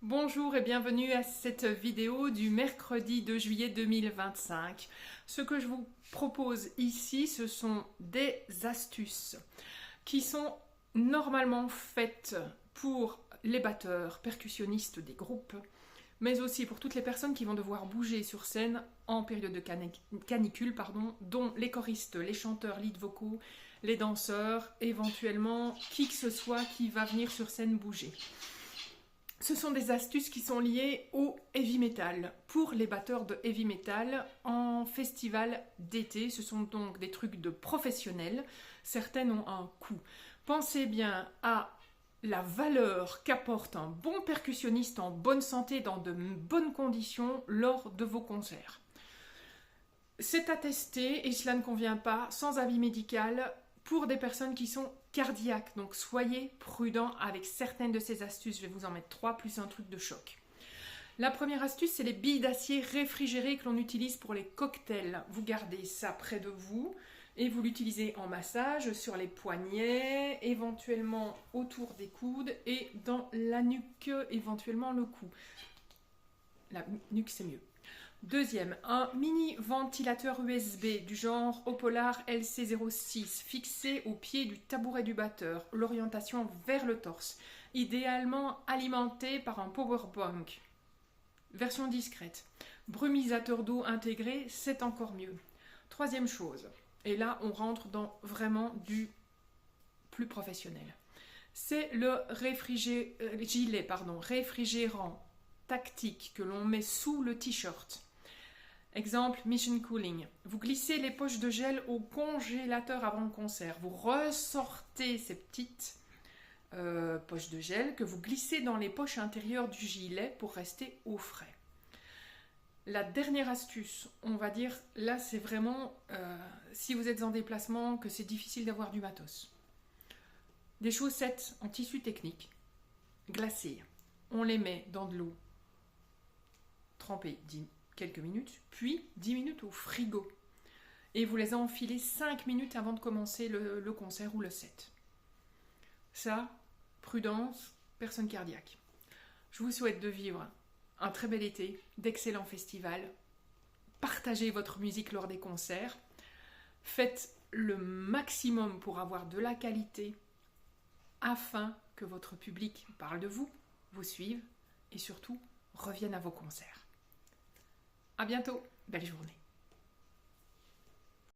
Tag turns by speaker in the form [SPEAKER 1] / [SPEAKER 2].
[SPEAKER 1] Bonjour et bienvenue à cette vidéo du mercredi 2 juillet 2025. Ce que je vous propose ici, ce sont des astuces qui sont normalement faites pour les batteurs, percussionnistes des groupes, mais aussi pour toutes les personnes qui vont devoir bouger sur scène en période de canicule, dont les choristes, les chanteurs, lead vocaux, les danseurs, éventuellement qui que ce soit qui va venir sur scène bouger. Ce sont des astuces qui sont liées au heavy metal. Pour les batteurs de heavy metal, en festival d'été, ce sont donc des trucs de professionnels. Certaines ont un coût. Pensez bien à la valeur qu'apporte un bon percussionniste en bonne santé, dans de bonnes conditions, lors de vos concerts. C'est attesté, et cela ne convient pas, sans avis médical, pour des personnes qui sont cardiaques. Donc soyez prudents avec certaines de ces astuces. Je vais vous en mettre 3 plus un truc de choc. La première astuce, c'est les billes d'acier réfrigérées que l'on utilise pour les cocktails. Vous gardez ça près de vous et vous l'utilisez en massage sur les poignets, éventuellement autour des coudes et dans la nuque, éventuellement le cou. La nuque, c'est mieux. Deuxième, un mini ventilateur USB du genre Opolar LC06 fixé au pied du tabouret du batteur, l'orientation vers le torse, idéalement alimenté par un powerbank. Version discrète. Brumisateur d'eau intégré, c'est encore mieux. Troisième chose, et là on rentre dans vraiment du plus professionnel, c'est le gilet réfrigérant tactique que l'on met sous le t-shirt. Exemple, Mission Cooling. Vous glissez les poches de gel au congélateur avant le concert. Vous ressortez ces petites poches de gel que vous glissez dans les poches intérieures du gilet pour rester au frais. La dernière astuce, on va dire, là c'est vraiment si vous êtes en déplacement, que c'est difficile d'avoir du matos. Des chaussettes en tissu technique, glacées. On les met dans de l'eau trempée quelques minutes, puis 10 minutes au frigo. Et vous les enfilez 5 minutes avant de commencer le concert ou le set. Ça, prudence, personne cardiaque. Je vous souhaite de vivre un très bel été, d'excellents festivals. Partagez votre musique lors des concerts. Faites le maximum pour avoir de la qualité afin que votre public parle de vous, vous suive et surtout revienne à vos concerts. À bientôt, belle journée.